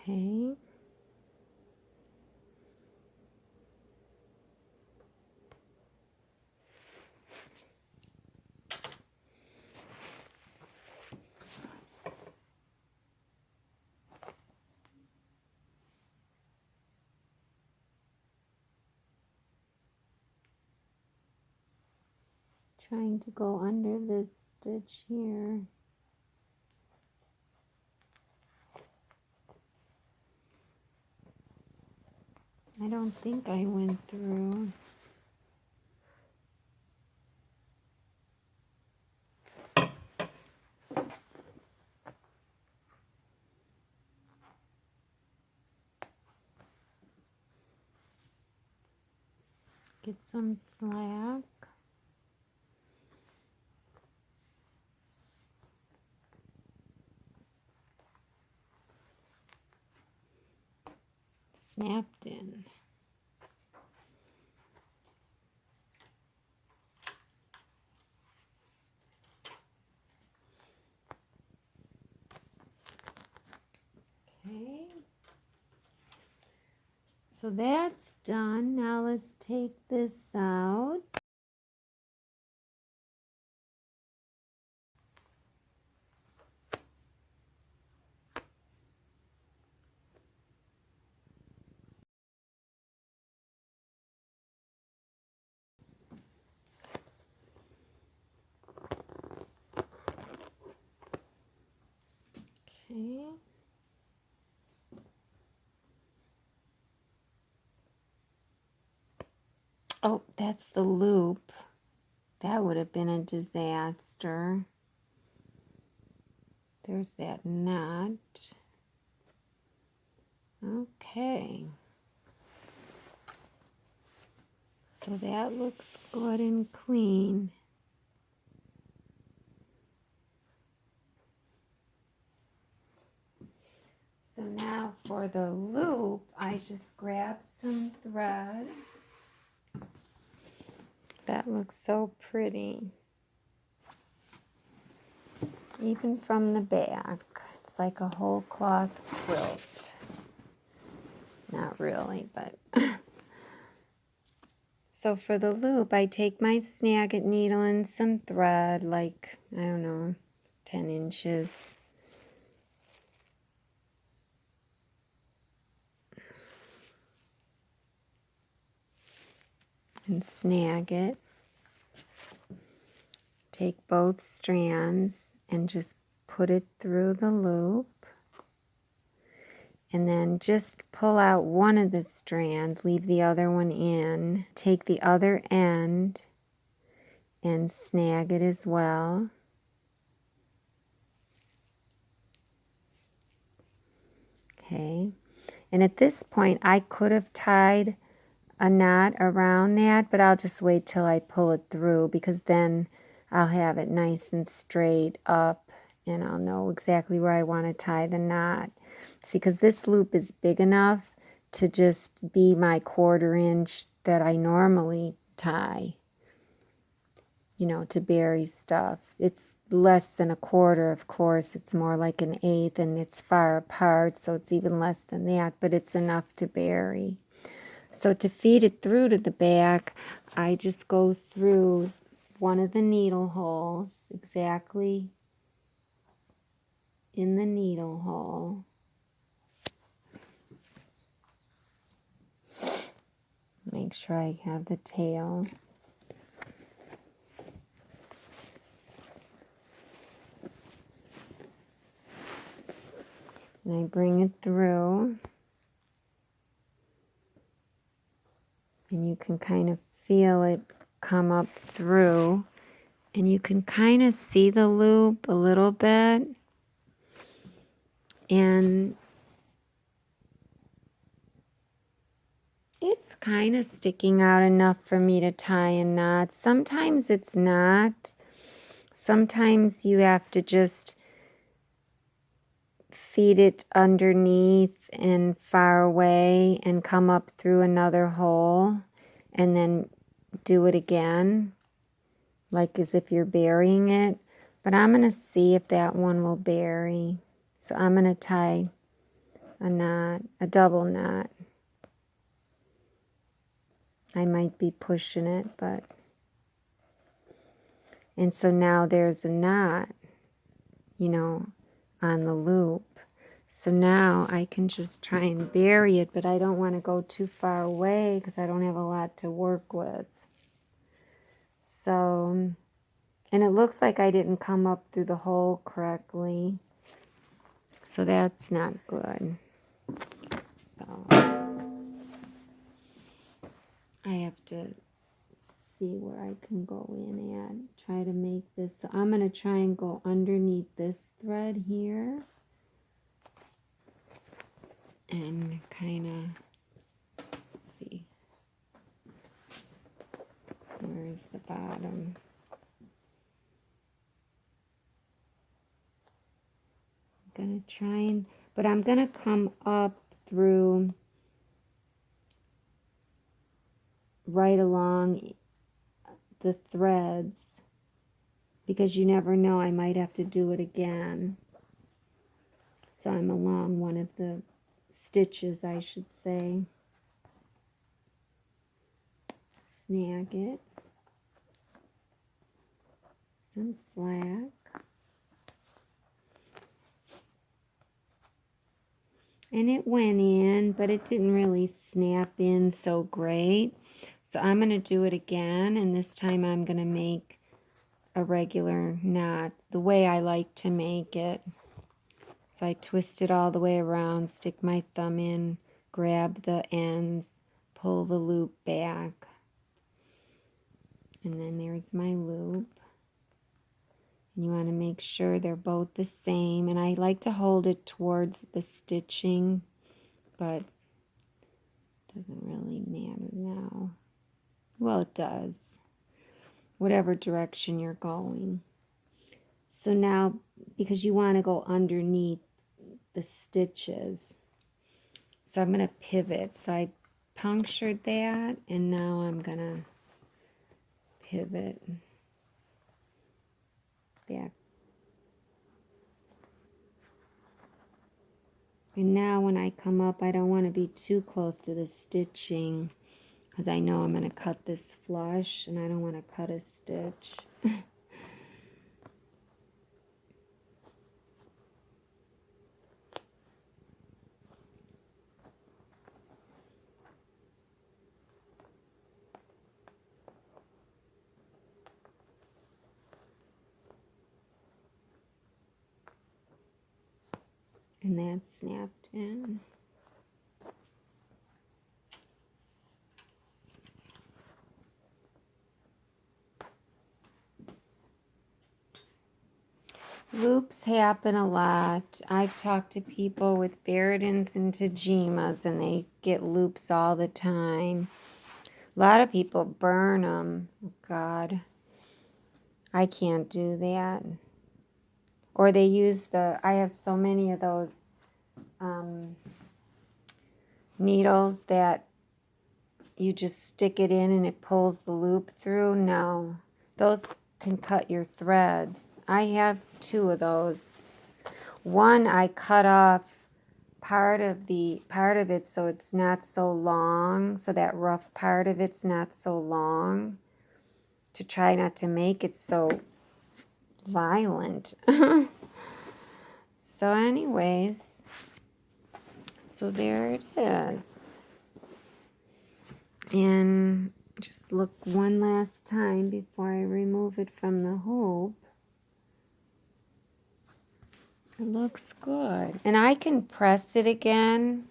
Okay. Trying to go under this stitch here. I don't think I went through. Get some slack. Snapped in. Okay. So that's done. Now let's take this out. Okay. Oh, that's the loop. That would have been a disaster. There's that knot. Okay. So that looks good and clean. So now for the loop, I just grab some thread. That looks so pretty. Even from the back, it's like a whole cloth quilt. Not really, but... So for the loop, I take my snagget needle and some thread, like, I don't know, 10 inches. And snag it. Take both strands and just put it through the loop. And then just pull out one of the strands, leave the other one in. Take the other end and snag it as well. Okay. And at this point, I could have tied a knot around that, but I'll just wait till I pull it through, because then I'll have it nice and straight up and I'll know exactly where I want to tie the knot. See, because this loop is big enough to just be my 1/4 inch that I normally tie, you know, to bury stuff. It's less than 1/4, of course. It's more like 1/8, and it's far apart, so it's even less than that, but it's enough to bury. So to feed it through to the back, I just go through one of the needle holes, exactly in the needle hole. Make sure I have the tails. And I bring it through. And you can kind of feel it come up through. And you can kind of see the loop a little bit. And it's kind of sticking out enough for me to tie a knot. Sometimes it's not. Sometimes you have to just feed it underneath and far away and come up through another hole and then do it again, like as if you're burying it. But I'm going to see if that one will bury. So I'm going to tie a knot, a double knot. I might be pushing it, but... And so now there's a knot, you know, on the loop. So now I can just try and bury it, but I don't want to go too far away because I don't have a lot to work with. So, and it looks like I didn't come up through the hole correctly. So that's not good. So I have to see where I can go in at. Try to make this. So I'm going to try and go underneath this thread here. And kind of see, where's the bottom? I'm going to try and, but I'm going to come up through right along the threads, because you never know, I might have to do it again. So I'm along one of the stitches, I should say. Snag it. Some slack. And it went in, but it didn't really snap in so great. So I'm going to do it again, and this time I'm going to make a regular knot, the way I like to make it. So I twist it all the way around, stick my thumb in, grab the ends, pull the loop back. And then there's my loop. And you want to make sure they're both the same. And I like to hold it towards the stitching, but it doesn't really matter now. Well, it does. Whatever direction you're going. So now, because you want to go underneath the stitches, so I'm going to pivot. So I punctured that, and now I'm going to pivot back. And now when I come up, I don't want to be too close to the stitching because I know I'm going to cut this flush, and I don't want to cut a stitch. And that's snapped in. Loops happen a lot. I've talked to people with Baradins and Tajimas, and they get loops all the time. A lot of people burn them. Oh, God, I can't do that. Or they use I have so many of those needles that you just stick it in and it pulls the loop through. No, those can cut your threads. I have 2 of those. One, I cut off part of it so it's not so long, so that rough part of it's not so long, to try not to make it so violent. So anyways, so there it is. And just look one last time before I remove it from the hoop. It looks good. And I can press it again,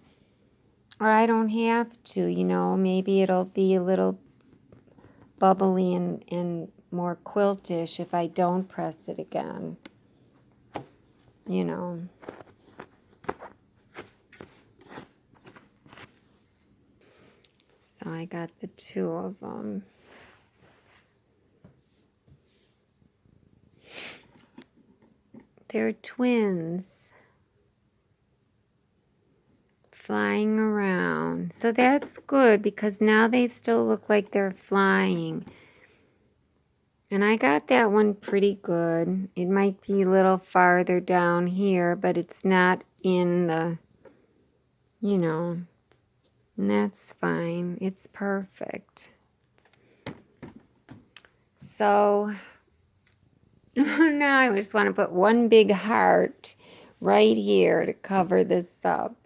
or I don't have to, you know. Maybe it'll be a little bubbly and more quiltish if I don't press it again, you know. So I got the 2 of them. They're twins flying around. So that's good because now they still look like they're flying. And I got that one pretty good. It might be a little farther down here, but it's not in the, you know, and that's fine. It's perfect. So now I just want to put one big heart right here to cover this up.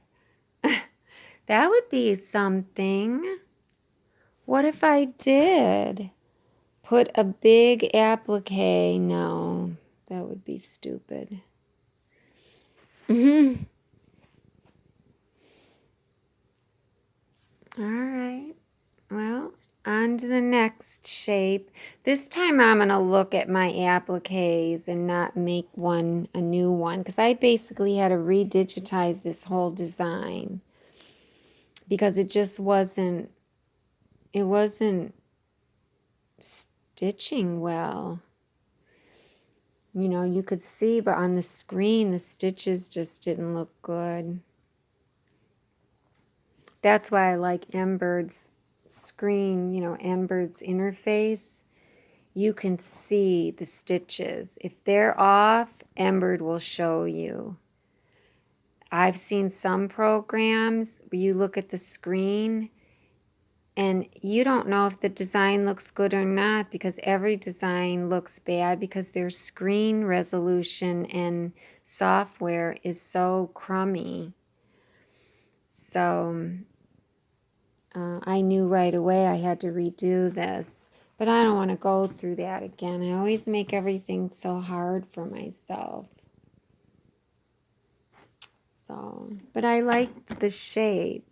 That would be something. What if I did put a big applique? No, that would be stupid. All right. Well, on to the next shape. This time I'm going to look at my appliques and not make a new one, because I basically had to redigitize this whole design because it just wasn't stitching well. You know, you could see, but on the screen the stitches just didn't look good. That's why I like Embird's screen, you know, Embird's interface. You can see the stitches. If they're off, Embird will show you. I've seen some programs where you look at the screen and you don't know if the design looks good or not, because every design looks bad because their screen resolution and software is so crummy. So I knew right away I had to redo this, but I don't want to go through that again. I always make everything so hard for myself. So, but I liked the shape.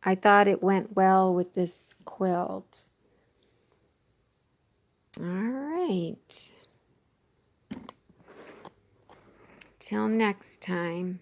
I thought it went well with this quilt. All right. Until next time.